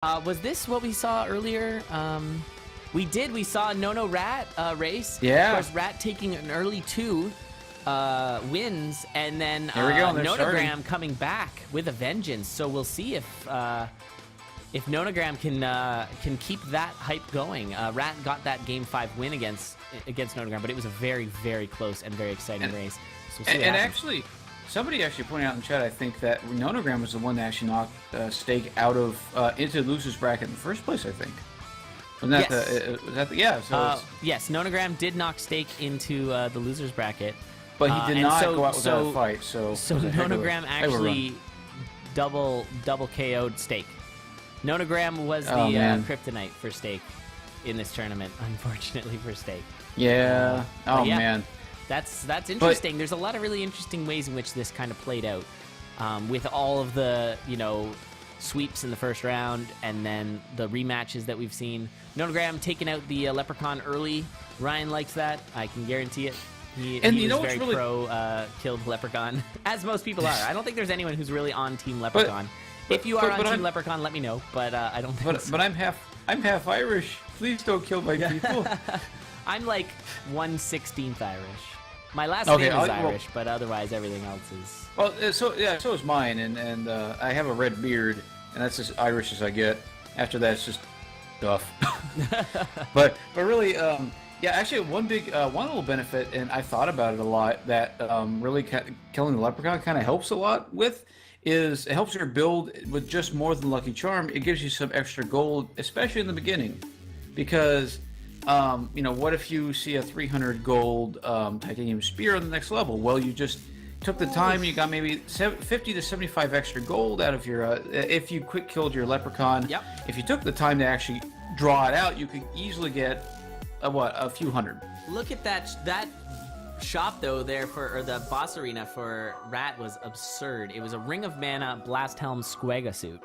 Was this what we saw earlier? We saw Nono Rat race. Yeah. Of course, Rat taking an early 2 wins, and then Nonogram coming back with a vengeance. So we'll see if Nonogram can keep that hype going. Rat got that Game 5 win against Nonogram, but it was a very, very close and very exciting race. So we'll see what happens. Actually, somebody actually pointed out in chat, I think, that Nonogram was the one that actually knocked Stake out of into the loser's bracket in the first place, I think. Wasn't that yes. So yes, Nonogram did knock Stake into the loser's bracket. But he did not go out without a fight, so Nonogram actually double KO'd Stake. Nonogram was the kryptonite for Stake in this tournament, unfortunately for Stake. Yeah. Man. That's interesting. There's a lot of really interesting ways in which this kind of played out, with all of the sweeps in the first round and then the rematches that we've seen. Nonogram taking out the Leprechaun early. Ryan likes that. I can guarantee it. He was very pro killed Leprechaun, as most people are. I don't think there's anyone who's really on Team Leprechaun. If you are on Team Leprechaun, let me know. But I don't think so. But I'm half Irish. Please don't kill my people. I'm like 1/16th Irish. My last name is Irish, but otherwise everything else is. Well, so is mine, and I have a red beard, and that's as Irish as I get. After that, it's just duff. but really, yeah, actually, one little benefit, and I thought about it a lot, that really killing the Leprechaun kind of helps a lot with, is it helps your build with just more than Lucky Charm. It gives you some extra gold, especially in the beginning, because. What if you see a 300 gold titanium spear on the next level? Well, you just took the time. You got maybe 50 to 75 extra gold out of your. If you quick killed your leprechaun. Yep. If you took the time to actually draw it out, you could easily get a few hundred. Look at that shop though or the boss arena for Rat was absurd. It was a Ring of Mana Blast Helm Squega suit.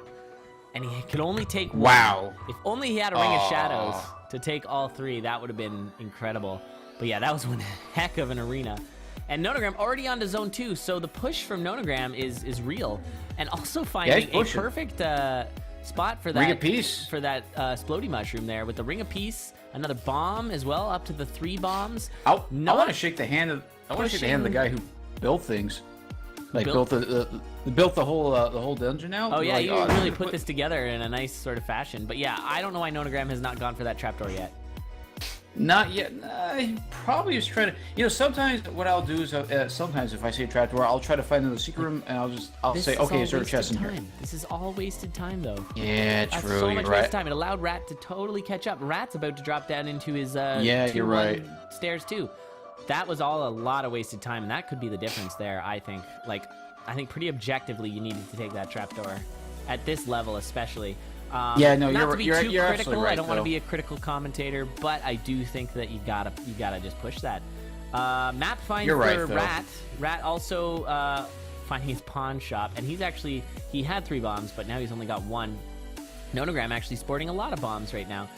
And he could only take one. Wow. If only he had a Ring of Shadows to take all 3, that would have been incredible. But yeah, that was one heck of an arena. And Nonogram already on to Zone 2, so the push from Nonogram is real. And also finding a perfect spot for that Ring of Peace. For that Splody Mushroom there with the Ring of Peace, another bomb as well, up to the 3 bombs. I want to shake the hand of the guy who built things. Like built the whole dungeon out. Oh yeah, you really put this together in a nice sort of fashion. But yeah, I don't know why Nonogram has not gone for that trapdoor yet. Not yet. He probably is trying to. Sometimes what I'll do is sometimes if I see a trapdoor, I'll try to find the secret room and I'll say, okay, is there a chest in here? This is all wasted time though. Yeah, true. That's so much wasted time. It allowed Rat to totally catch up. Rat's about to drop down into his you're right. Stairs too. That was all a lot of wasted time, and that could be the difference there, I think. I think pretty objectively you needed to take that trapdoor. At this level, especially. Yeah, no, not to be too critical. Right, I don't want to be a critical commentator, but I do think that you gotta just push that. Map find for Rat. Rat also finding his pawn shop, and he had 3 bombs, but now he's only got 1. Nonogram actually sporting a lot of bombs right now.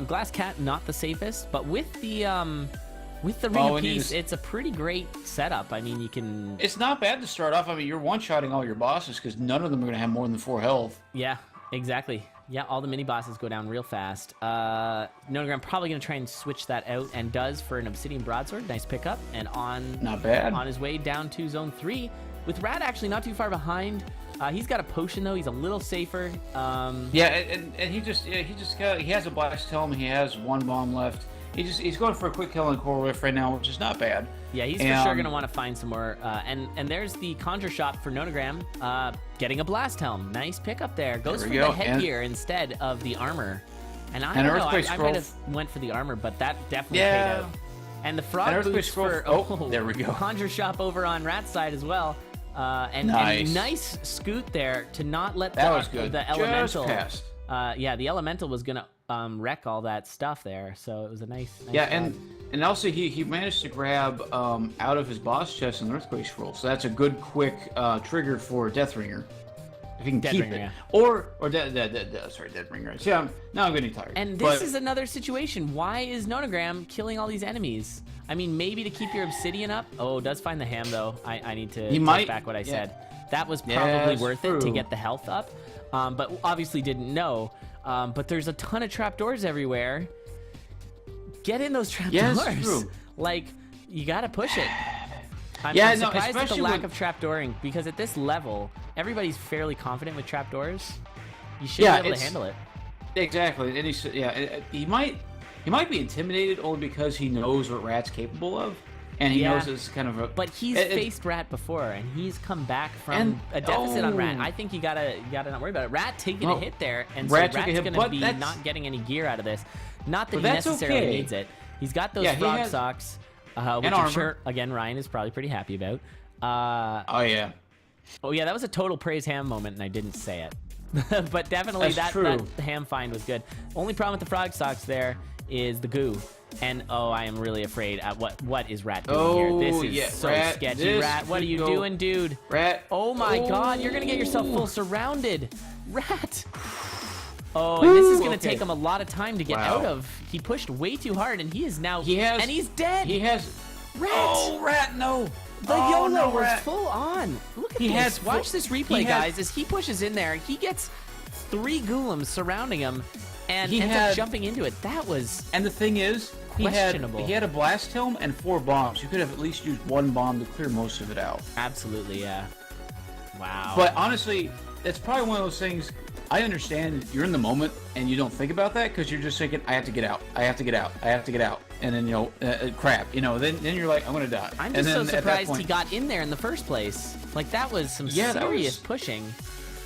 Glass Cat not the safest, but with the Ring of Peace, it's a pretty great setup. I mean, you can. It's not bad to start off. I mean, you're one-shotting all your bosses because none of them are going to have more than 4 health. Yeah, exactly. Yeah, all the mini bosses go down real fast. Nonogram probably going to try and switch that out, and does for an Obsidian Broadsword. Nice pickup, and not bad on his way down to Zone 3 with Rat actually not too far behind. He's got a potion though. He's a little safer. Yeah, and he has a blast helm. He has 1 bomb left. He's going for a quick kill on Coral Rift right now, which is not bad. Yeah, he's for sure going to want to find some more. And there's the Conjure Shop for Nonogram, getting a Blast Helm. Nice pickup there. Goes for the headgear instead of the armor. And I don't know, I might have went for the armor, but that definitely paid out. And the Frog Boots for there we go. Conjure Shop over on Rat's side as well. And nice scoot there to not let the elemental. Just passed. Yeah, the elemental was going to wreck all that stuff there, so it was a nice shot. and also he managed to grab out of his boss chest an Earthquake Scroll, so that's a good quick trigger for Deathringer if he can keep it. Yeah. Or Deathringer. Yeah, now I'm getting tired. And this is another situation. Why is Nonogram killing all these enemies? I mean, maybe to keep your obsidian up. Oh, does find the ham though. I need to take back what I said. That was probably worth it to get the health up, but obviously didn't know. But there's a ton of trapdoors everywhere. Get in those trapdoors. Yeah, that's true. Like, you gotta push it. I'm surprised at the lack of trapdooring, because at this level, everybody's fairly confident with trapdoors. You should be able to handle it. Exactly. And he might be intimidated only because he knows what Rat's capable of, and he knows it's kind of a. But he's faced Rat before, and he's come back from a deficit on Rat. I think you gotta not worry about it. Rat taking a hit there, and so Rat's gonna be not getting any gear out of this. Not that he necessarily needs it. He's got those frog socks, which I'm sure again Ryan is probably pretty happy about. Oh yeah, that was a total praise ham moment, and I didn't say it. But definitely that ham find was good. Only problem with the frog socks there is the goo. And I am really afraid at what is Rat doing here. This is so sketchy. Rat, what are you doing, dude? Rat. Oh my god, you're gonna get yourself full surrounded. Rat. Oh, and this is gonna take him a lot of time to get out of. He pushed way too hard, and he is now and he's dead. He has Rat. Oh, Rat, no. The YOLO was full on. Look at this. Watch this replay, guys. As he pushes in there, he gets 3 golems surrounding him and ends up jumping into it. That was And the thing is, questionable. He had a blast helm and 4 bombs. You could have at least used 1 bomb to clear most of it out. Absolutely, yeah. Wow. But honestly, it's probably one of those things. I understand you're in the moment and you don't think about that because you're just thinking, I have to get out. I have to get out. I have to get out. And then, crap. Then you're like, I'm going to die. I'm just so surprised he got in there in the first place. Like, that was some serious pushing.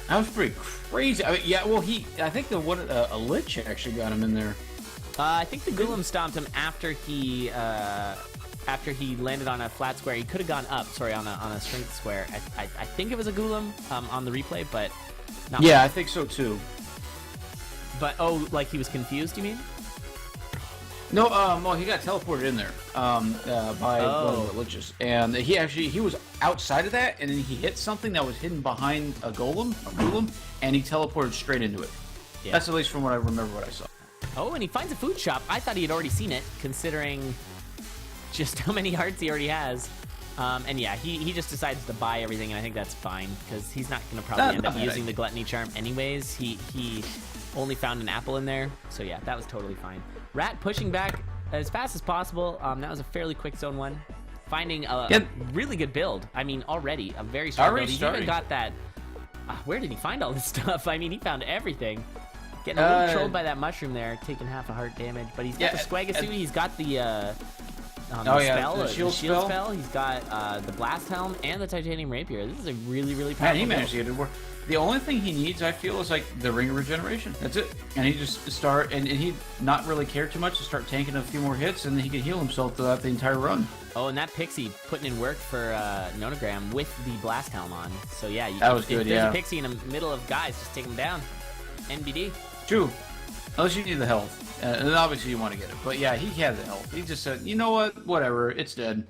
That was pretty crazy. I mean, I think a lich actually got him in there. I think the golem stomped him after he landed on a flat square. He could have gone up, on a strength square. I think it was a golem on the replay, but not much. I think so too. But like he was confused, you mean? No, well, he got teleported in there by one of the liches, and he was outside of that, and then he hit something that was hidden behind a golem, and he teleported straight into it. Yeah. That's at least from what I remember what I saw. Oh, and he finds a food shop. I thought he had already seen it, considering just how many hearts he already has. And yeah, he just decides to buy everything, and I think that's fine, because he's not going to probably end up using the gluttony charm anyways. He only found an apple in there, so yeah, that was totally fine. Rat pushing back as fast as possible. That was a fairly quick zone 1. Finding a really good build. I mean, already a very strong build. He even got that. Where did he find all this stuff? I mean, he found everything. Getting a little trolled by that mushroom there, taking half a heart damage. But he's got the Squagasoo. He's got the spell, the shield spell. He's got the blast helm and the titanium rapier. This is a really, really powerful he managed to get it to work. The only thing he needs, I feel, is like the ring of regeneration. That's it. And he just and he not really care too much to start tanking a few more hits, and then he can heal himself throughout the entire run. Oh, and that Pixie putting in work for Nonogram with the blast helm on. So yeah, that was good. If there's a Pixie in the middle of guys, just take him down. NBD. True. Unless you need the health, and then obviously you want to get it. But yeah, he had the health. He just said, you know what, whatever, it's dead.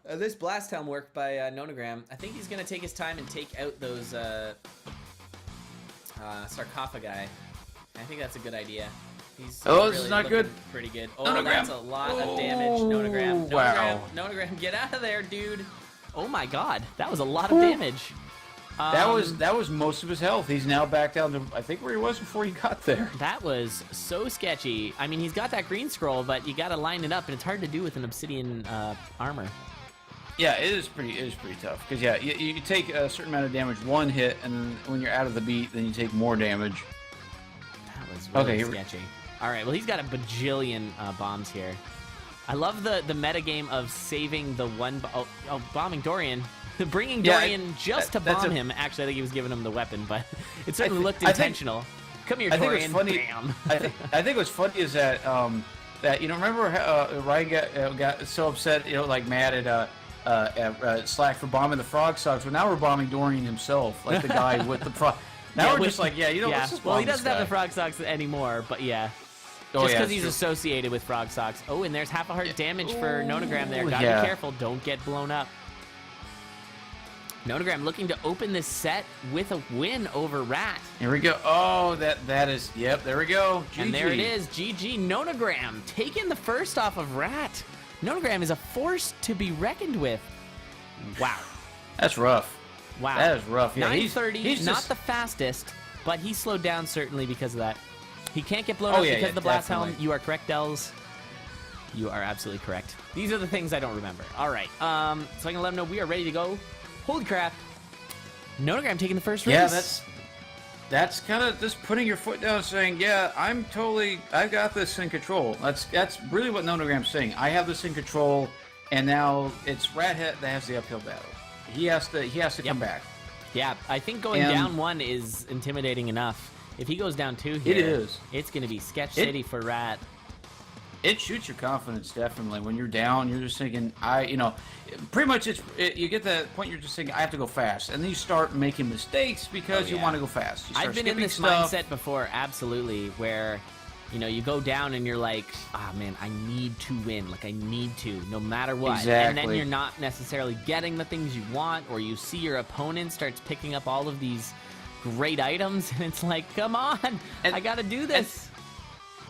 This blast helm work by Nonogram. I think he's gonna take his time and take out those sarcophagi. I think that's a good idea. He's this is not good. Pretty good. Oh, Nonogram. That's a lot of damage. Nonogram. Wow. Nonogram, get out of there, dude. Oh my god, that was a lot of damage. That was most of his health. He's now back down to, I think, where he was before he got there. That was so sketchy. I mean, he's got that green scroll, but you got to line it up, and it's hard to do with an obsidian armor. Yeah, it is pretty tough. Because, yeah, you take a certain amount of damage one hit, and then when you're out of the beat, then you take more damage. That was really sketchy. All right, well, he's got a bajillion bombs here. I love the metagame of saving the one... bombing Dorian. Bringing Dorian just to bomb him. Actually, I think he was giving him the weapon, but it certainly looked intentional. Come here, Dorian. Bam. I think what's funny is that remember how Ryan got so upset, like mad at Slack for bombing the frog socks. Well, now we're bombing Dorian himself, like the guy with the frog. Now we're just like, let's just bomb Well, he doesn't have the frog socks anymore, but yeah. Just because he's associated with frog socks. Oh, and there's half a heart damage for Nonogram there. Gotta be careful. Don't get blown up. Nonogram looking to open this set with a win over Rat. Here we go. Oh, that is, yep, there we go. GG. And there it is. GG. Nonogram taking the first off of Rat. Nonogram is a force to be reckoned with. Wow. That's rough. Wow. That is rough. Yeah, 930, he's not the fastest, but he slowed down certainly because of that. He can't get blown up because of the blast helm. You are correct, Dells. You are absolutely correct. These are the things I don't remember. All right. So I'm going to let him know we are ready to go. Holy crap. Nonogram taking the first race. Yeah, that's kind of just putting your foot down and saying, yeah, I've got this in control. That's really what Nonogram's saying. I have this in control, and now it's Rat that has the uphill battle. He has to come back. Yeah, I think going down 1 is intimidating enough. If he goes down 2 here, it's going to be Sketch City for Rat. It shoots your confidence, definitely. When you're down, you're just thinking, pretty much you get that point you're just thinking, I have to go fast. And then you start making mistakes because you want to go fast. You start I've been in this mindset before, absolutely, where, you go down and you're like, man, I need to win. Like, I need to, no matter what. Exactly. And then you're not necessarily getting the things you want, or you see your opponent starts picking up all of these great items, and it's like, come on, I got to do this.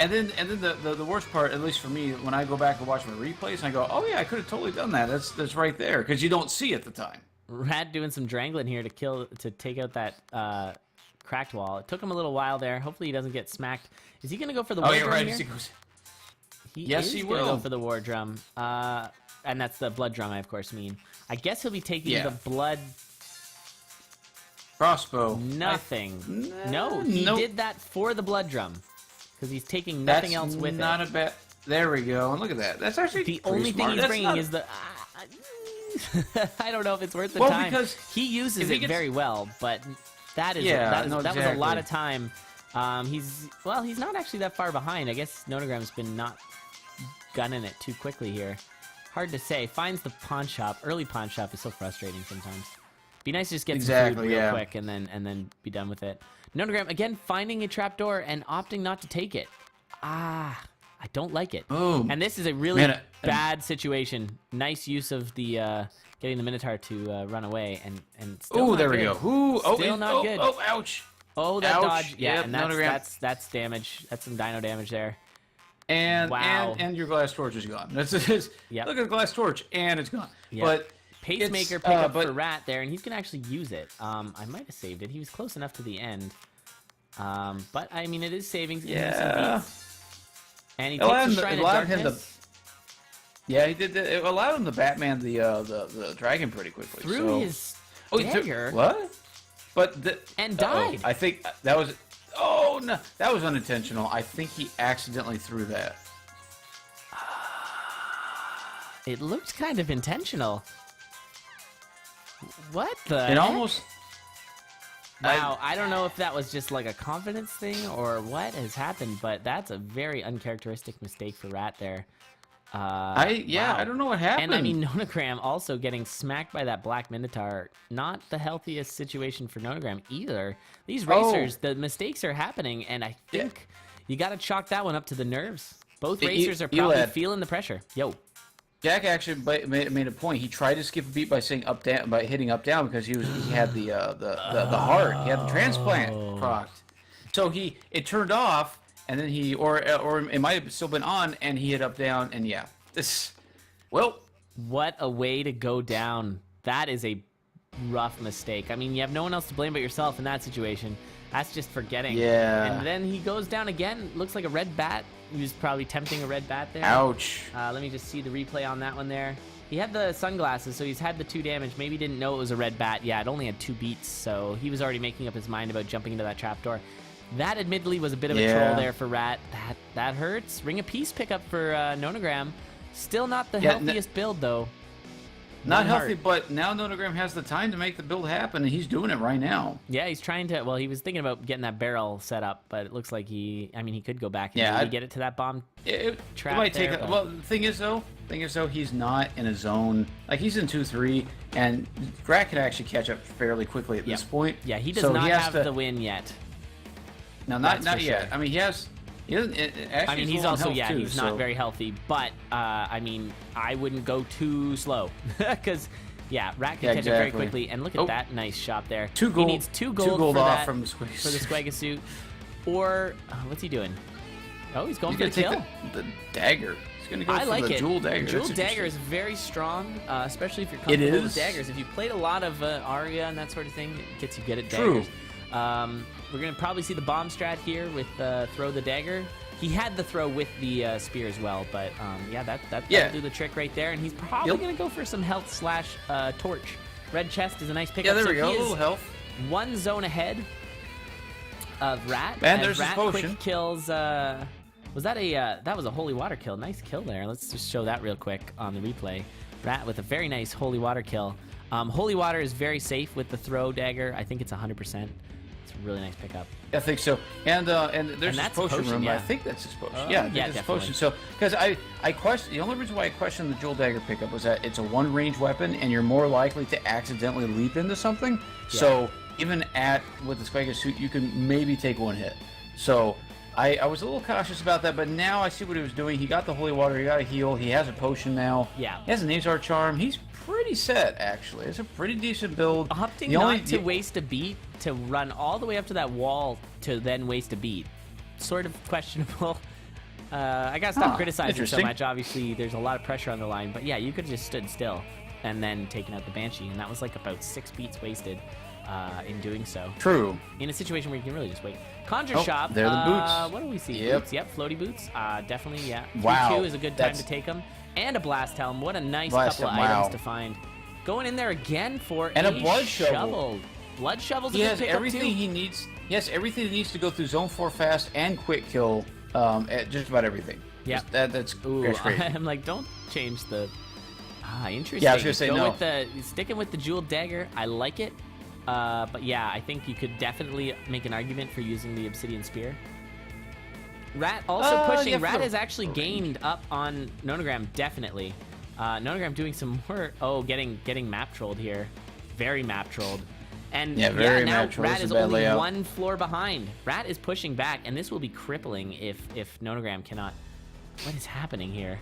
And then the worst part, at least for me, when I go back and watch my replays, and I go, oh yeah, I could have totally done that. That's right there, because you don't see at the time. Rat doing some drangling here to take out that cracked wall. It took him a little while there. Hopefully he doesn't get smacked. Is he going to go for the war drum here? Yes, he will. Going to go for the war drum. And that's the blood drum, I of course mean. I guess he'll be taking the blood... crossbow. Nothing. No, he did that for the blood drum. Because he's taking nothing else with it. Not a bad... There we go. And look at that. That's actually the only thing he's bringing is the... I don't know if it's worth the time. Because he uses it very well, but that was a lot of time. He's not actually that far behind. I guess Nonogram's been not gunning it too quickly here. Hard to say. Finds the pawn shop. Early pawn shop is so frustrating sometimes. Be nice to just get some food real quick and then be done with it. Nonogram again finding a trapdoor and opting not to take it. I don't like it. Oh, and this is a really bad situation. Nice use of the getting the Minotaur to run away and still not there good. we go. Still not good. Oh, ouch. Oh, that dodge. Yeah, yep, and that's damage. That's some dino damage there. And and your glass torch is gone. Look at the glass torch, and it's gone. Yep. But pacemaker pickup for Rat there, and he's gonna actually use it. I might have saved it. He was close enough to the end. But I mean, it is savings. Yeah. And he takes the Shrine of Darkness. Yeah, he did. It allowed him to Batman the dragon pretty quickly. Through his dagger. What? But died. I think that was. Oh no, that was unintentional. I think he accidentally threw that. It looked kind of intentional. What the? It almost. Wow, I don't know if that was just like a confidence thing or what has happened, but that's a very uncharacteristic mistake for Rat there. Wow. I don't know what happened. And I mean, Nonogram also getting smacked by that Black Minotaur. Not the healthiest situation for Nonogram either. These racers, the mistakes are happening, and I think you got to chalk that one up to the nerves. Both racers are probably feeling the pressure. Yo. Jack actually made a point. He tried to skip a beat by saying up down, by hitting up down because he had the heart. He had the transplant procced. So it turned off, and then or it might have still been on, and he hit up down, and what a way to go down. That is a rough mistake. I mean, you have no one else to blame but yourself in that situation. That's just forgetting. Yeah. And then he goes down again. Looks like a red bat. He was probably tempting a red bat there. Ouch. Let me just see the replay on that one there. He had the sunglasses, so he's had the 2 damage. Maybe didn't know it was a red bat. Yeah, it only had 2 beats, so he was already making up his mind about jumping into that trapdoor. That admittedly was a bit of a troll there for Rat. That hurts. Ring of Peace pickup for Nonogram. Still not the healthiest build, though. Not healthy, but now Nonogram has the time to make the build happen, and he's doing it right now. Yeah, he's trying to. Well, he was thinking about getting that barrel set up, but it looks like he could go back and really get it to that bomb trap. It might take. Well, the thing is though, he's not in a zone. Like he's in 2-3, and Rat can actually catch up fairly quickly at this point. Yeah, he does not have the win yet. No, not yet. I mean, he has. He doesn't. I mean, he's also he's not very healthy. But I mean, I wouldn't go too slow because Rat can catch it very quickly. And look at that nice shot there. 2 gold. He needs 2 gold off from the Squega suit. Or what's he doing? Oh, he's going for the kill. The dagger. He's going to go for the jewel dagger. Jewel dagger is very strong, especially if you're comfortable with daggers. If you played a lot of Aria and that sort of thing, it gets you good at daggers. We're going to probably see the bomb strat here with throw the dagger. He had the throw with the spear as well, but yeah, that'll do the trick right there. And he's probably going to go for some health slash torch. Red chest is a nice pickup. Yeah, there we so go. A little health. One zone ahead of Rat. And there's Rat his potion. quick kills. Was that that was a holy water kill? Nice kill there. Let's just show that real quick on the replay. Rat with a very nice holy water kill. Holy water is very safe with the throw dagger. I think it's 100%. It's a really nice pickup. I think so. And there's his potion room. Yeah. I think that's his potion. Yeah, his definitely. potion. So because I question the only reason why I questioned the jewel dagger pickup was that it's a one range weapon and you're more likely to accidentally leap into something. Yeah. So even with the spiker suit, you can maybe take one hit. So I was a little cautious about that, but now I see what he was doing. He got the holy water, he got a heal, he has a potion now. Yeah. He has a Nazar charm. He's pretty set, actually. It's a pretty decent build. Opting not to waste a beat to run all the way up to that wall to then waste a beat. Sort of questionable. I gotta stop criticizing so much. Obviously, there's a lot of pressure on the line, but yeah, you could have just stood still and then taken out the Banshee, and that was like about 6 beats wasted in doing so. True. In a situation where you can really just wait. Conjure Shop. There are the boots. What do we see? Yep. Boots. Yep, floaty boots. Definitely, yeah. Wow. 3-2 is a good time to take them. And a Blast Helm. What a nice couple of items to find. Going in there again for a blood shovel. Blood shovel's a he good has pickup everything too. he needs. He has everything he needs to go through Zone 4 fast and quick kill. At just about everything. Yeah. That's crazy. I'm like, don't change the. Interesting. Yeah, I was gonna say no. Sticking with the jeweled dagger. I like it. But yeah, I think you could definitely make an argument for using the obsidian spear. Rat also pushing. Yeah, Rat has actually gained up on Nonogram, definitely. Nonogram doing some more. Oh, getting map trolled here. Very map trolled. And now Rat is only one floor behind. Rat is pushing back, and this will be crippling if Nonogram cannot. What is happening here?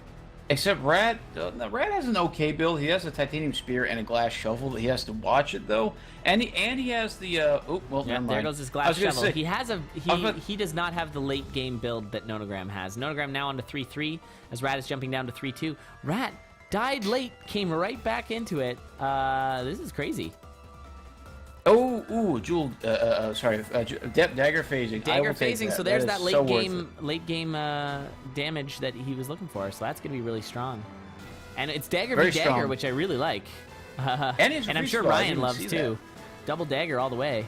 Except Rat has an okay build. He has a titanium spear and a glass shovel. He has to watch it though, and he has the. Never mind. There goes his glass shovel. He does not have the late game build that Nonogram has. Nonogram now on to 3-3 as Rat is jumping down to 3-2. Rat died late, came right back into it. This is crazy. Jewel. Dagger phasing. Dagger phasing. So there's that late game damage that he was looking for. So that's gonna be really strong. And it's dagger v dagger, which I really like. And I'm sure Ryan loves too. Double dagger all the way.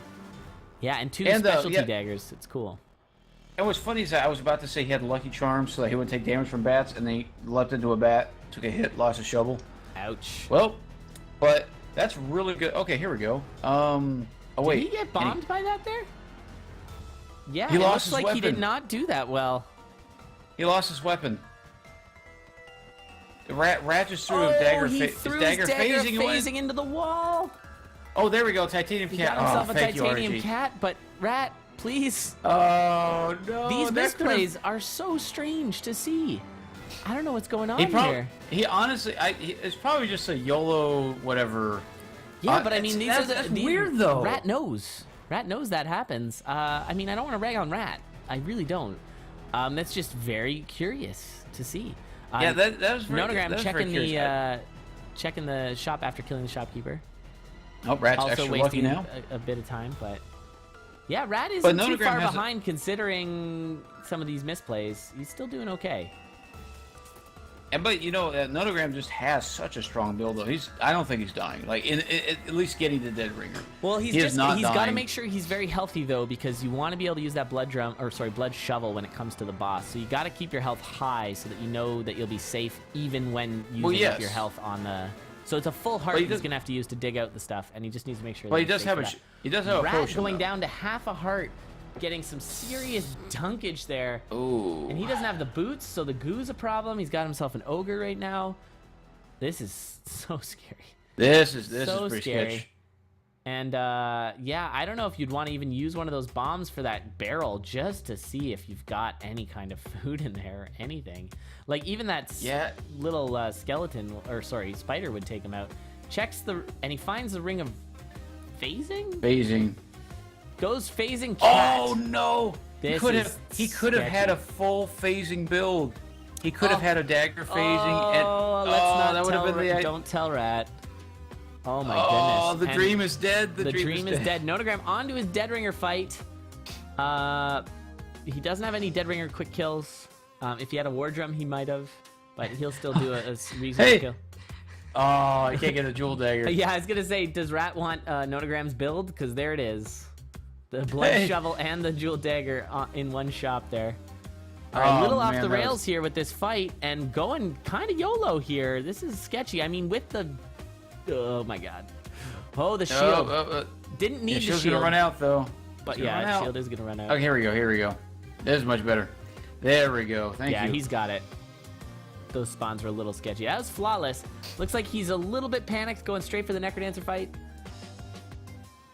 Yeah, and two specialty daggers. It's cool. And what's funny is that I was about to say he had lucky charms so that he wouldn't take damage from bats, and then he leapt into a bat, took a hit, lost a shovel. Ouch. Well, but. That's really good. Okay, here we go. Wait. Did he get bombed by that there? Yeah, he lost his weapon. He did not do that well. He lost his weapon. Rat just threw his dagger phasing into the wall. Oh, there we go. Titanium cat. He got himself a titanium cat, but Rat, please. Oh, no. These misplays are so strange to see. I don't know what's going on here. He honestly, it's probably just a YOLO whatever. Yeah, but I mean, that's weird though. Rat knows that happens. I mean, I don't want to rag on Rat. I really don't. That's just very curious to see. Yeah, that was very Nonogram checking the shop after killing the shopkeeper. Oh, Rat's also extra wasting lucky now. a bit of time, but yeah, Rat isn't too far behind considering some of these misplays. He's still doing okay. But you know, Nonogram just has such a strong build though. I don't think he's dying. Like at least getting the dead ringer. Well, he's got to make sure he's very healthy though, because you want to be able to use that blood shovel when it comes to the boss. So you got to keep your health high so that you know that you'll be safe even when using up your health on the. So it's a full heart he's gonna have to use to dig out the stuff, and he just needs to make sure. Well, he does have a potion. Going down to half a heart. Getting some serious dunkage there. Ooh. And he doesn't have the boots, so the goo's a problem. He's got himself an ogre right now. This is so scary. This is pretty scary. sketch. And yeah, I don't know if you'd want to even use one of those bombs for that barrel just to see if you've got any kind of food in there or anything. Like even that little spider would take him out. And he finds the ring of phasing. Goes phasing cat. Oh no! He could have had a full phasing build. He could have had a dagger phasing. Let's not. That would have been the. Don't tell Rat. Oh my Oh, goodness. the dream is dead. The dream is dead. Nonogram onto his Dead Ringer fight. He doesn't have any Dead Ringer quick kills. If he had a War Drum, he might have. But he'll still do a reasonable kill. Oh, I can't get a Jewel Dagger. Yeah, I was going to say, does Rat want Nonogram's build? Because there it is. The Blood Shovel and the Jewel Dagger in one shop there. All right, a little off the rails here with this fight and going kind of YOLO here. This is sketchy. I mean, with the... Oh, my God. Oh, the shield. Didn't need the shield. Shield's going to run out, though. But yeah, shield is going to run out. Oh, here we go. This is much better. There we go. Thank you. Yeah, he's got it. Those spawns were a little sketchy. That was flawless. Looks like he's a little bit panicked, going straight for the Necrodancer fight.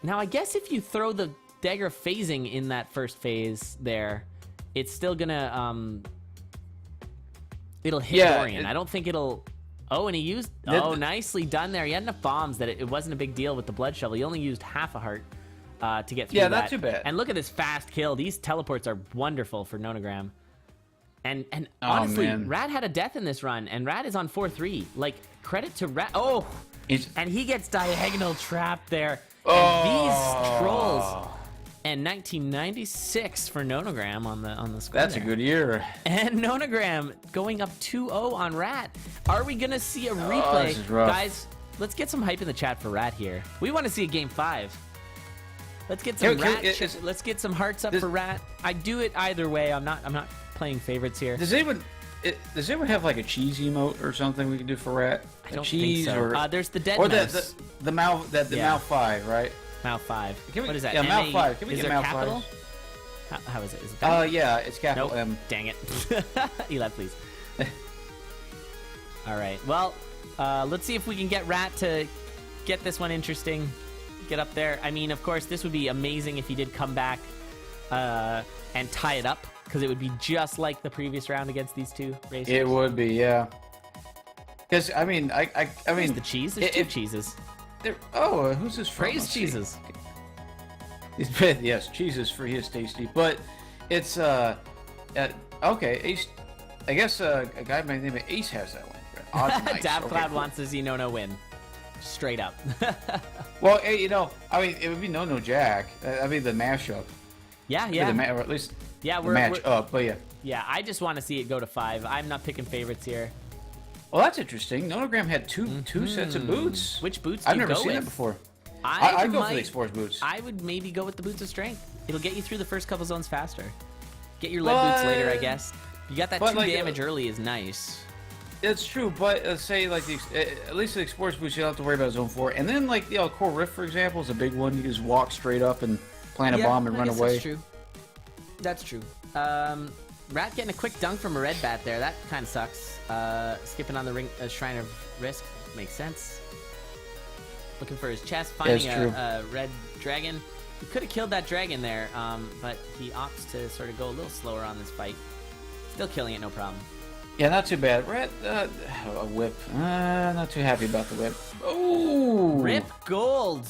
Now, I guess if you throw the Dagger of Phasing in that first phase there, it's still gonna, it'll hit Dorian. I don't think it'll... Oh, and he used... Oh, nicely done there. He had enough bombs that it wasn't a big deal with the Blood Shovel. He only used half a heart to get through that. Yeah, not too bad. And look at this fast kill. These teleports are wonderful for Nonogram. And honestly, Rat had a death in this run, and Rat is on 4-3. Like, credit to Rat. Oh! And he gets diagonal trapped there. And these trolls... And 1996 for Nonogram on the score. That's a good year. And Nonogram going up 2-0 on Rat. Are we gonna see a replay? This is rough. Guys, let's get some hype in the chat for Rat here. We want to see a game 5. Let's get some let's get some hearts up for Rat. I do it either way. I'm not playing favorites here. Does anyone have like a cheese emote or something we can do for Rat? I don't think so. There's the dead mouse. the Mal 5, right? Mal 5. What is that? Yeah, Mal 5. Can we get Mal 5? How is it? Is it that? Yeah, it's capital nope. M. Dang it. Eli, please. All right. Well, let's see if we can get Rat to get this one interesting. Get up there. I mean, of course, this would be amazing if he did come back and tie it up, because it would be just like the previous round against these two racers. It would be, yeah. Because I mean, I mean, the cheese. There's two cheeses. Who's this from? Praise cheeses. Yes, cheeses for his tasty, but it's okay. Ace, I guess a guy by the name of Ace has that one. Dabcloud wants to see Nono win, straight up. Well, I mean, it would be No Jack. I mean, the mashup. Yeah. Or at least the match up, but yeah. Yeah, I just want to see it go to 5. I'm not picking favorites here. Well, that's interesting. Nonogram had two sets of boots. Which boots do you go with? I've never seen that before. I'd go for the Explorer's boots. I would maybe go with the Boots of Strength. It'll get you through the first couple zones faster. Get your lead boots later, I guess. You got that 2 damage early is nice. It's true, but say like at least the Explorer's boots, you don't have to worry about zone 4. And then like Core Rift, for example, is a big one. You just walk straight up and plant a bomb and run away. That's true. Rat getting a quick dunk from a red bat there. That kind of sucks. Skipping on the Shrine of Risk makes sense. Looking for his chest, finding a red dragon. He could have killed that dragon there, but he opts to sort of go a little slower on this fight. Still killing it, no problem. Yeah, not too bad. Rat, a whip. Not too happy about the whip. Oh! Rip gold.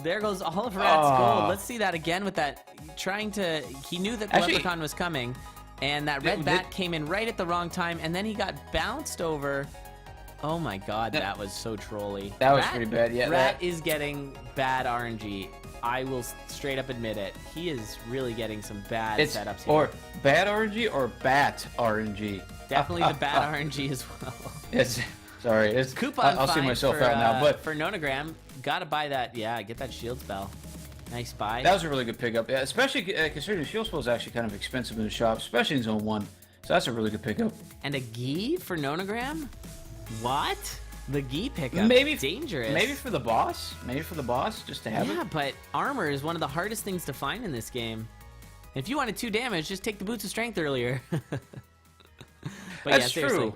There goes all of Rat's gold. Let's see that again with that. He knew that Leprechaun was coming. And that red bat came in right at the wrong time, and then he got bounced over. Oh my God, that was so trolly. That was pretty bad, yeah. Rat is getting bad RNG. I will straight up admit it. He is really getting some bad setups here. Or bad RNG or bat RNG. Definitely the bad RNG as well. Sorry. Coupon I'll see myself for, out now. But for Nonogram, gotta buy that. Yeah, get that shield spell. Nice buy. That was a really good pickup, yeah, especially considering the shield spell is actually kind of expensive in the shop, especially in Zone 1. So that's a really good pickup. And a Gi for Nonogram? What? The Gi pickup? Maybe dangerous. Maybe for the boss. Maybe for the boss, just to have it. Yeah, but armor is one of the hardest things to find in this game. If you wanted 2 damage, just take the Boots of Strength earlier. But that's yeah, seriously.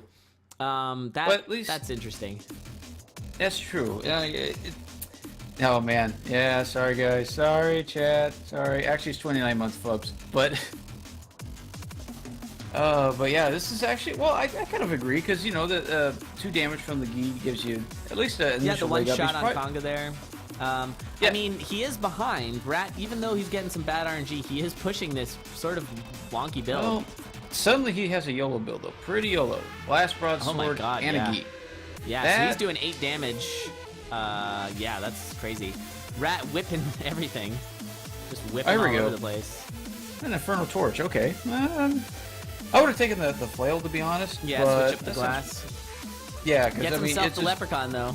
True. That's interesting. That's true. Oh man, yeah. Sorry guys. Sorry chat. Sorry. Actually, it's 29 months flubs. But yeah, this is actually I kind of agree because the 2 damage from the Gi gives you at least an initial the one leg shot up. on Conga there. I mean, he is behind Rat. Even though he's getting some bad RNG, he is pushing this sort of wonky build. Well, suddenly he has a YOLO build though. Pretty YOLO. Blast broadsword oh my God, and a Gi. Yeah, so he's doing 8 damage Yeah, that's crazy. Rat whipping everything. Just whipping There all we go. over the place. An Infernal Torch, okay. I would have taken the flail, to be honest. Yeah, but switch up the glass. Yeah, because Gets I mean, himself it's the just... leprechaun, though.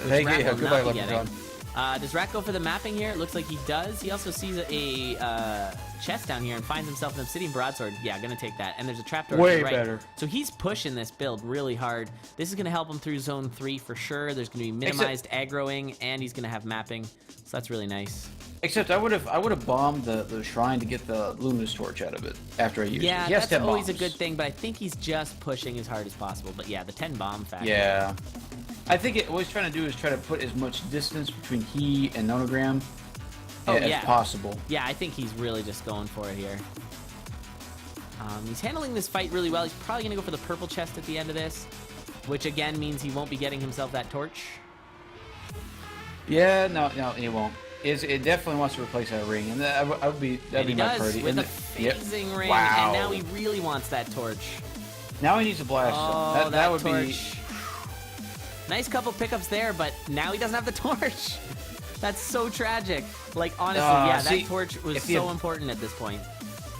Hey, Rat yeah, will goodbye, not be Leprechaun. getting. Does Rat go for the mapping here? It looks like he does. He also sees a chest down here and finds himself an obsidian broadsword. Yeah, gonna take that. And there's a trapdoor Way to the right. better. So he's pushing this build really hard. This is gonna help him through zone 3 for sure. There's gonna be minimized aggroing, and he's gonna have mapping. So that's really nice. Except I would have bombed the shrine to get the luminous torch out of it after I used it. Yeah, He has that's 10 always bombs. a good thing, but I think he's just pushing as hard as possible. But yeah, the 10 bomb factor. Yeah. I think what he's trying to do is try to put as much distance between he and Nonogram as possible. Yeah, I think he's really just going for it here. He's handling this fight really well. He's probably going to go for the purple chest at the end of this, which again means he won't be getting himself that torch. Yeah, no, he won't. It definitely wants to replace that ring, and that'd be my priority. With And a phasing ring, wow. and now he really wants that torch. Now he needs a blast. Oh, that would torch. be... Nice couple pickups there, but now he doesn't have the torch. That's so tragic. Like, honestly, yeah, see, that torch was so important at this point.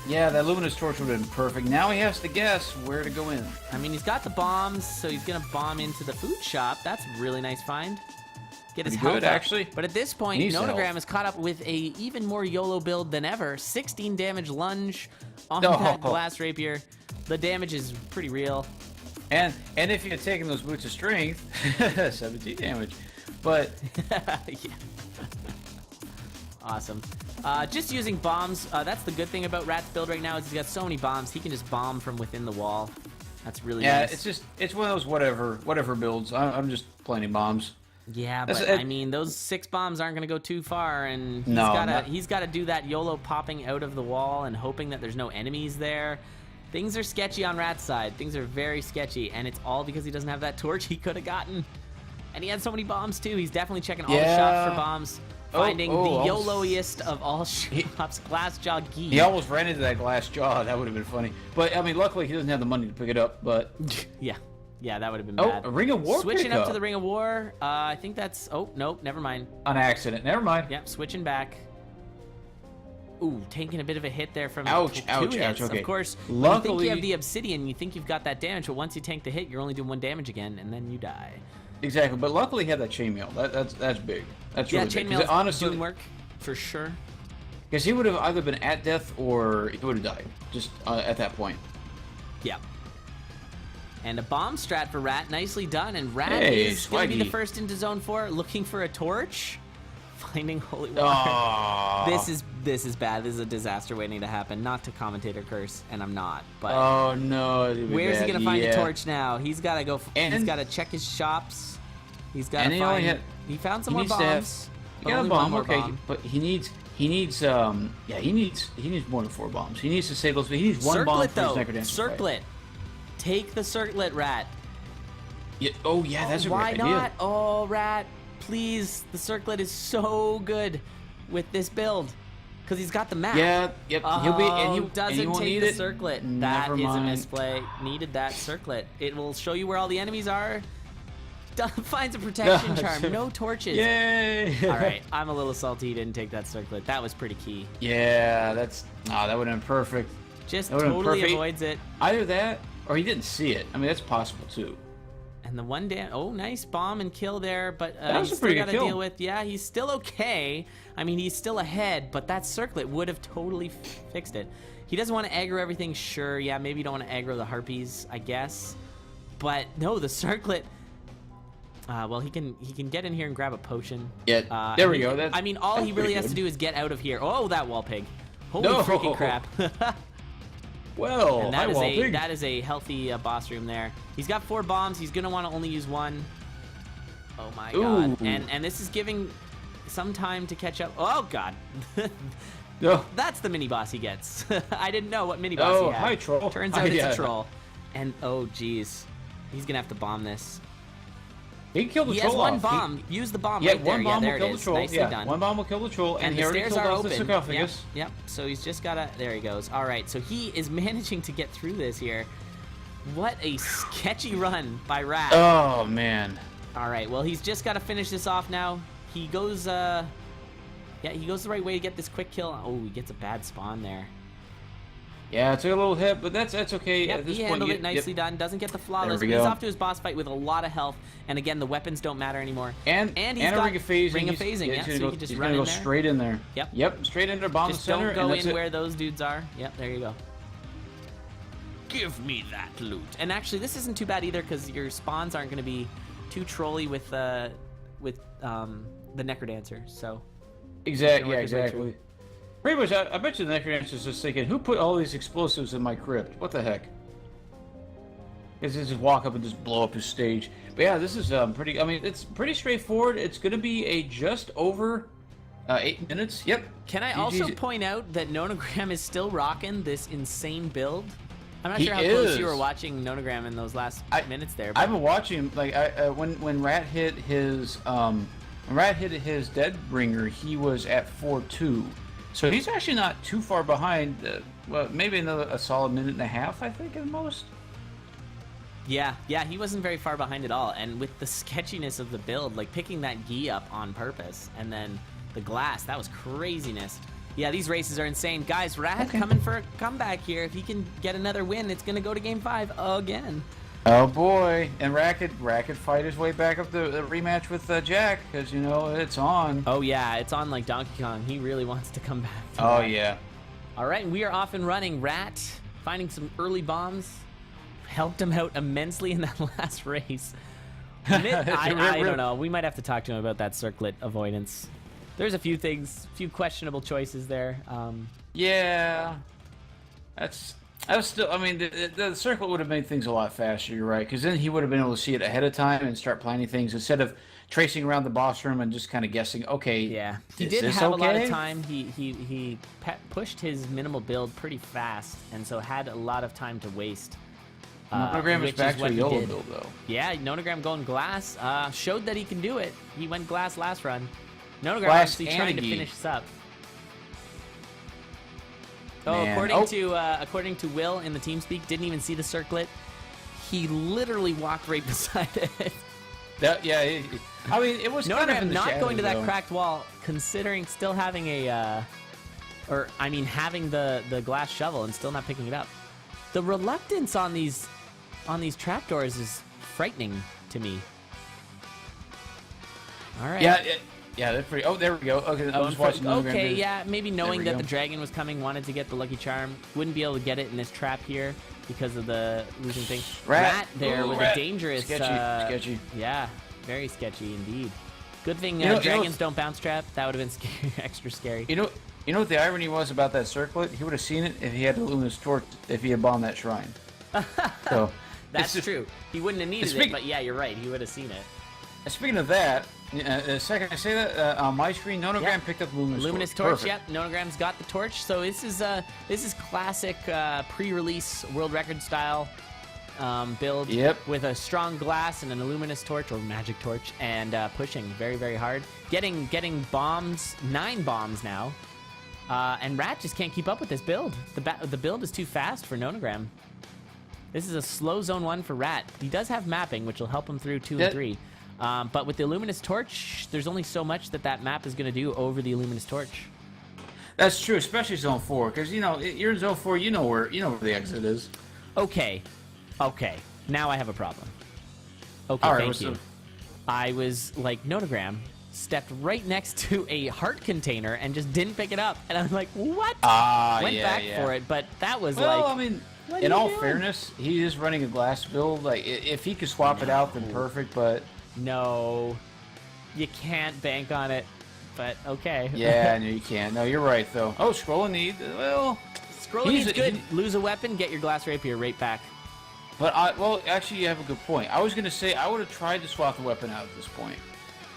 Yeah, that luminous torch would have been perfect. Now he has to guess where to go in. I mean, he's got the bombs, so he's going to bomb into the food shop. That's a really nice find. Get his Pretty health good, up. actually. But at this point, Needs Nonogram health. is caught up with a even more YOLO build than ever. 16 damage lunge on Oh. that glass rapier. The damage is pretty real. And if you had taken those boots of strength, 17 damage. But Yeah. Awesome. Just using bombs. That's the good thing about Rat's build right now is he's got so many bombs. He can just bomb from within the wall. That's really nice. it's one of those whatever builds. I'm just planting bombs. Yeah, but I mean, those 6 bombs aren't going to go too far, and he's got to do that YOLO popping out of the wall and hoping that there's no enemies there. Things are sketchy on Rat's side. Things are very sketchy, and it's all because he doesn't have that torch he could have gotten. And he had so many bombs, too. He's definitely checking all the shops for bombs, finding the YOLO-iest of all shops, Glass Jaw Gee. He almost ran into that glass jaw. That would have been funny. But, I mean, luckily he doesn't have the money to pick it up, but... Yeah, that would have been bad. A Ring of War Switching pickup. up to the Ring of War. I think that's... Oh, nope, never mind. On accident. Never mind. Yep, switching back. Ooh, taking a bit of a hit there from Ouch, two ouch, hits. ouch, okay. Of course, when you think you have the obsidian, you think you've got that damage, but once you tank the hit, you're only doing 1 damage again, and then you die. Exactly, but luckily he had that chainmail. That's big. That's really big. Chainmail Honestly, doing work, for sure. because he would have either been at death or he would have died, just at that point. Yeah. And a bomb strat for Rat, nicely done, and Rat Hey, is going to be the swaggy. first into Zone 4, looking for a torch. Finding holy water. Oh. This is bad. This is a disaster waiting to happen. Not to commentator curse, and I'm not. But Oh no! where's he gonna find a torch now? He's gotta go. He's And- gotta check his shops. He's gotta And he only find. had- He found some He more needs to have- bombs. He but got a only one bomb, more okay, bomb. but he needs more than 4 bombs. He needs to save those. He needs 1 bomb Circlet for his though. necrodancer fight. Circlet. Take the circlet, Rat. Yeah. Oh yeah, that's a Why great not? idea. Oh, Rat, please. The circlet is so good with this build. Because he's got the map. Yeah. Yep. He'll be and he doesn't won't take need the it. circlet. Never That is a mind. misplay. Needed that circlet. It will show you where all the enemies are. Finds a protection charm. No torches. Yay! All right, I'm a little salty he didn't take that circlet. That was pretty key. Yeah, that would have been perfect. Just That would've been totally perfect. avoids it. Either that, or he didn't see it. I mean, that's possible too. And the one oh, nice bomb and kill there, but That was he's a pretty still good got to kill. deal with. Yeah, he's still okay. I mean, he's still ahead, but that circlet would have totally fixed it. He doesn't want to aggro everything. Sure, yeah, maybe you don't want to aggro the harpies, I guess. But no, the circlet. Well, he can get in here and grab a potion. Yeah, there we go. I mean, all he that's really pretty has to good. do is get out of here. Oh, that wall pig! Holy No. freaking crap! Well, And hi, Wall Pig. that is a healthy boss room there. He's got 4 bombs. He's gonna want to only use 1. Oh my god! Ooh. And this is giving some time to catch up. Oh god! Oh. That's the mini boss he gets. I didn't know what mini boss he had. Hi, troll. Turns Hi, out it's yeah. a troll. And oh geez, he's gonna have to bomb this. He can kill the He troll has 1 off. bomb. Use the bomb Yeah, right there. one Yeah, bomb there will it kill the is. troll. Nicely Yeah, done. 1 bomb will kill the troll, and he the already stairs killed are off the open. sarcophagus. Yep. So he's just gotta. There he goes. All right. So he is managing to get through this here. What a sketchy run by Rat. Oh man. All right, well, he's just got to finish this off now. He goes, yeah, he goes the right way to get this quick kill. Oh, he gets a bad spawn there. Yeah, it took a little hit, but that's okay. Yep, At this he point, handled it nicely done. Doesn't get the flawless, but he's off to his boss fight with a lot of health. And again, the weapons don't matter anymore. And he's got a ring of phasing. Ring of phasing, yeah, so you can just run in there. Straight in there. Yep. Yep, straight into bomb just the center. Just don't go and in where those dudes are. Yep, there you go. Give me that loot. And actually, this isn't too bad either because your spawns aren't going to be too trolly with the Necrodancer. So exactly, yeah, exactly. Pretty much, I bet you the Necrodancer is just thinking, who put all these explosives in my crypt? What the heck? Because they just walk up and just blow up his stage. But yeah, this is pretty. I mean, it's pretty straightforward. It's going to be a just over 8 minutes. Yep. Can I also point out that Nonogram is still rocking this insane build? I'm not sure how close you were watching Nonogram in those last minutes there. But... I've been watching him. Like when Rat hit his Deadbringer, he was at 4-2. So he's actually not too far behind. Well, maybe a solid minute and a half, I think, at most. Yeah, he wasn't very far behind at all. And with the sketchiness of the build, like picking that gi up on purpose, and then the glass, that was craziness. Yeah, these races are insane. Guys, Rat coming for a comeback here. If he can get another win, it's going to go to Game 5 again. Oh, boy. And Rat could fight his way back up the rematch with Jack, because, you know, it's on. Oh, yeah, it's on like Donkey Kong. He really wants to come back. Oh, yeah. All right, and we are off and running. Rat finding some early bombs. Helped him out immensely in that last race. I don't know. We might have to talk to him about that circlet avoidance. There's a few questionable choices there. Yeah, I was still. I mean, the circle would have made things a lot faster. You're right, because then he would have been able to see it ahead of time and start planning things instead of tracing around the boss room and just kind of guessing. Okay, yeah, he did have a lot of time. He pushed his minimal build pretty fast, and so had a lot of time to waste. Nonogram is back to a YOLO build, though. Yeah, Nonogram going glass showed that he can do it. He went glass last run. Nonogram actually trying to finish this up. Oh, according to Will in the TeamSpeak, didn't even see the circlet. He literally walked right beside it. Yeah, I mean, it was kind of in the not shadows, going to that though. cracked wall, considering still having having the glass shovel and still not picking it up. The reluctance on these trapdoors is frightening to me. All right. Yeah, they're pretty. Oh, there we go. Okay, I was watching. Okay, yeah, maybe knowing that the dragon was coming, wanted to get the lucky charm, wouldn't be able to get it in this trap here because of the losing thing. Rat there with a dangerous. Sketchy. Yeah, very sketchy indeed. Good thing dragons don't bounce trap. That would have been scary, extra scary. You know what the irony was about that circlet? He would have seen it if he had the luminous torch. If he had bombed that shrine. So that's true. He wouldn't have needed it, but yeah, you're right. He would have seen it. Speaking of that, the second I say that, on my screen, Nonogram picked up luminous torch. Yep, Nonogram's got the torch. So this is classic pre-release world record style build. Yep. With a strong glass and an illuminous torch or magic torch, and pushing very, very hard. Getting bombs, 9 bombs now, and Rat just can't keep up with this build. The build is too fast for Nonogram. This is a slow zone 1 for Rat. He does have mapping, which will help him through 2 and 3. But with the Illuminous Torch, there's only so much that map is going to do over the Illuminous Torch. That's true, especially Zone 4, because, you're in Zone 4, you know where the exit is. Okay. Now I have a problem. Okay, all right, thank you. I was like, Nonogram stepped right next to a heart container and just didn't pick it up. And I'm like, what? Went back for it, but that was I mean, in all fairness, he is running a glass build. Like, if he could swap it out, then perfect, but... No, you can't bank on it, but okay. Yeah, no, you can't. No, you're right, though. Oh, scrolling need. Well, scrolling need's good. Lose a weapon, get your glass rapier right back. But, actually, you have a good point. I was going to say I would have tried to swap the weapon out at this point.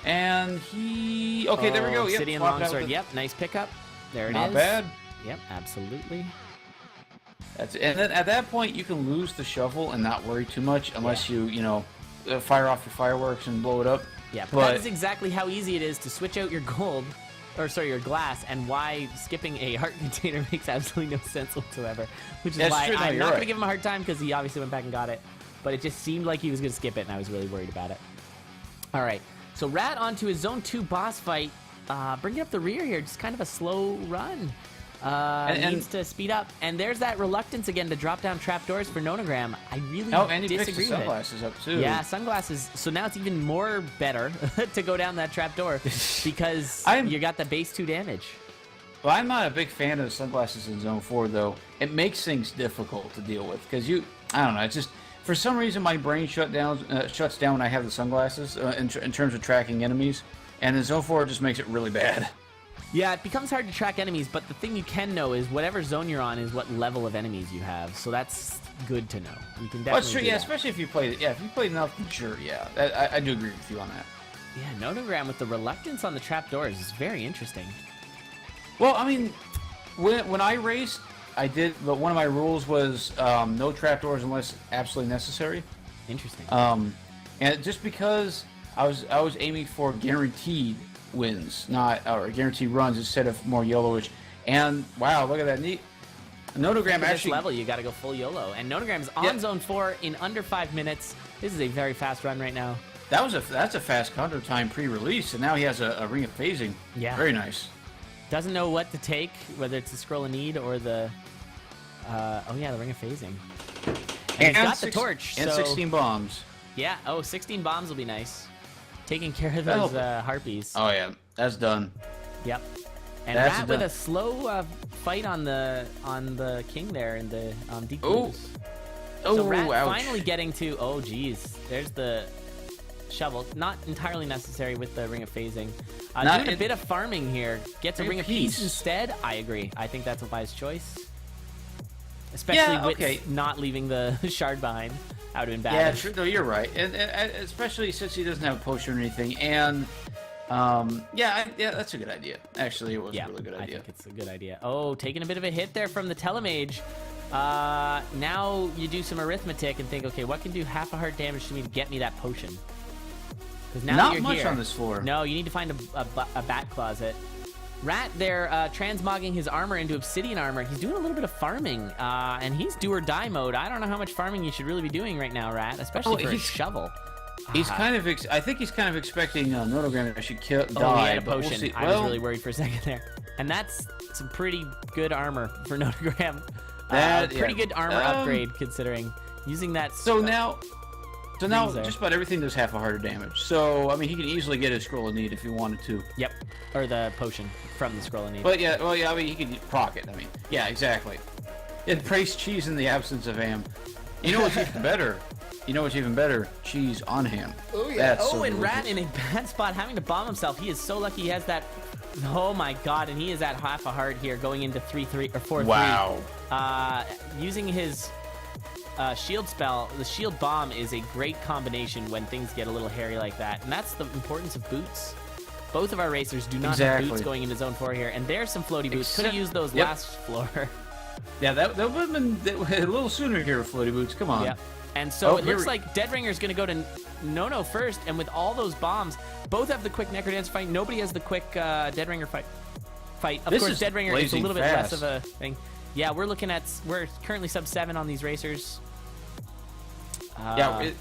And he... Okay, there we go. Yep, Obsidian Longsword. Yep, nice pickup. There it is. Not bad. Yep, absolutely. That's it. And then at that point, you can lose the shovel and not worry too much unless you fire off your fireworks and blow it up. Yeah, but that is exactly how easy it is to switch out your your glass, and why skipping a heart container makes absolutely no sense whatsoever. Which is why I'm not going to give him a hard time, because he obviously went back and got it. But it just seemed like he was going to skip it, and I was really worried about it. All right, so Rat onto his Zone 2 boss fight. Bringing up the rear here, just kind of a slow run. Needs to speed up. And there's that reluctance again to drop down trapdoors for Nonogram. I really and he disagree picks the with sunglasses up too. Yeah, sunglasses. So now it's even more better to go down that trapdoor because you got the base 2 damage. Well, I'm not a big fan of the sunglasses in Zone 4, though. It makes things difficult to deal with because I don't know, it's just, for some reason my brain shuts down when I have the sunglasses in terms of tracking enemies. And in Zone 4, it just makes it really bad. Yeah, it becomes hard to track enemies, but the thing you can know is whatever zone you're on is what level of enemies you have. So that's good to know. You can definitely. That's true. Yeah, especially if you played. Yeah, if you played enough, sure. Yeah, I do agree with you on that. Yeah, Nonogram with the reluctance on the trapdoors is very interesting. Well, I mean, when I raced, I did, but one of my rules was no trapdoors unless absolutely necessary. Interesting. And just because I was aiming for guaranteed wins, or guaranteed runs instead of more yellowish. And wow, look at that neat. Nonogram at this level, you got to go full YOLO. And Nonogram's on Zone 4 in under 5 minutes. This is a very fast run right now. That's a fast counter time pre-release, and now he has a ring of phasing. Yeah, very nice. Doesn't know what to take, whether it's the scroll of need or the the ring of phasing. And he's got the torch and 16 bombs. Yeah. 16 bombs will be nice. Taking care of those harpies. Oh yeah, that's done. Yep. And Rat with a slow fight on the king there in the decrews. So Rat finally getting to. Oh geez, there's the shovel. Not entirely necessary with the ring of phasing. Doing a bit of farming here. Gets a ring of peace instead. I agree. I think that's a wise choice. Especially with not leaving the shard behind. That would have been bad. Yeah, true. No, you're right, and especially since he doesn't have a potion or anything. And that's a good idea. Actually, it was a really good idea. I think it's a good idea. Oh, taking a bit of a hit there from the telemage. Now you do some arithmetic and think, okay, what can do half a heart damage to me to get me that potion? Because now not you're much here, on this floor. No, you need to find a bat closet. Rat there transmogging his armor into obsidian armor. He's doing a little bit of farming, and he's do or die mode. I don't know how much farming you should really be doing right now, Rat, especially for a shovel. He's kind of. I think he's kind of expecting Nonogram to actually die. He had a potion. We'll I was really worried for a second there, and that's some pretty good armor for Nonogram. Pretty good armor upgrade considering using that. So now just about everything does half a heart of damage. So I mean, he can easily get his scroll of need if he wanted to. Yep, or the potion from the scroll of need. But I mean, he can proc it. I mean, yeah, exactly. It praise cheese in the absence of ham. You know what's even better? Cheese on ham. Oh yeah. And Rat in a bad spot, having to bomb himself. He is so lucky he has that. Oh my god, and he is at half a heart here, going into 3-3 or 4-3. Wow. Using his shield spell, the shield bomb is a great combination when things get a little hairy like that, and that's the importance of boots. Both of our racers do not have boots going into Zone 4 here, and there's some floaty boots. Could have used those last floor. Yeah, that would have been a little sooner here with floaty boots. Come on. Yeah. And so it looks like Deadringer's going to go to Nono first, and with all those bombs, both have the quick Necrodancer fight. Nobody has the quick Deadringer fight. Of course, Deadringer is a little bit less of a thing. Yeah, we're currently sub 7 on these racers.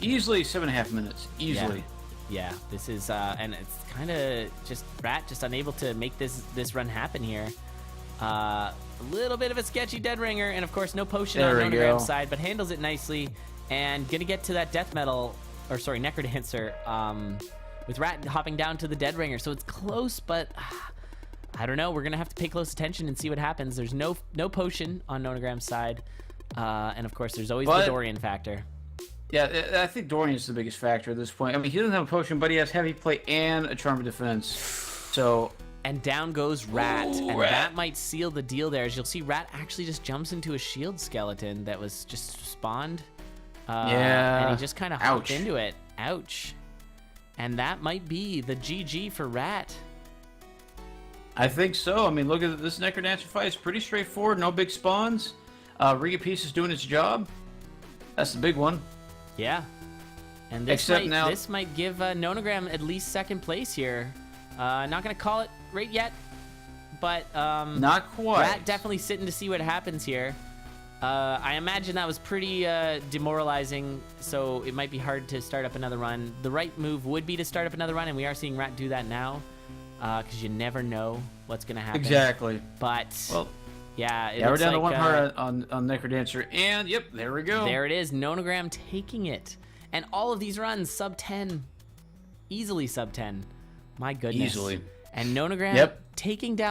Easily 7.5 minutes. Easily. Yeah, this is, and it's kind of just Rat just unable to make this run happen here. A little bit of a sketchy Deadringer, and of course no potion on Nonogram's side, but handles it nicely. And gonna get to that Necrodancer, with Rat hopping down to the Deadringer. So it's close, but I don't know. We're gonna have to pay close attention and see what happens. There's no potion on Nonogram's side, and of course there's always the Dorian factor. Yeah, I think Dorian is the biggest factor at this point. I mean, he doesn't have a potion, but he has heavy plate and a charm of defense. So. And down goes Rat, that might seal the deal there. As you'll see, Rat actually just jumps into a shield skeleton that was just spawned. And he just kind of hopped into it. Ouch. And that might be the GG for Rat. I think so. I mean, look at this Necrodancer fight. It's pretty straightforward. No big spawns. Ring of Peace is doing its job. That's the big one. Yeah. And this might give Nonogram at least second place here. Not going to call it right yet, but not quite. Rat definitely sitting to see what happens here. I imagine that was pretty demoralizing, so it might be hard to start up another run. The right move would be to start up another run, and we are seeing Rat do that now, because you never know what's going to happen. Exactly. But, well, yeah, we're down to one heart on Necrodancer, and yep, there we go. There it is, Nonogram taking it. And all of these runs, sub 10. Easily sub 10. My goodness. Easily. And Nonogram taking down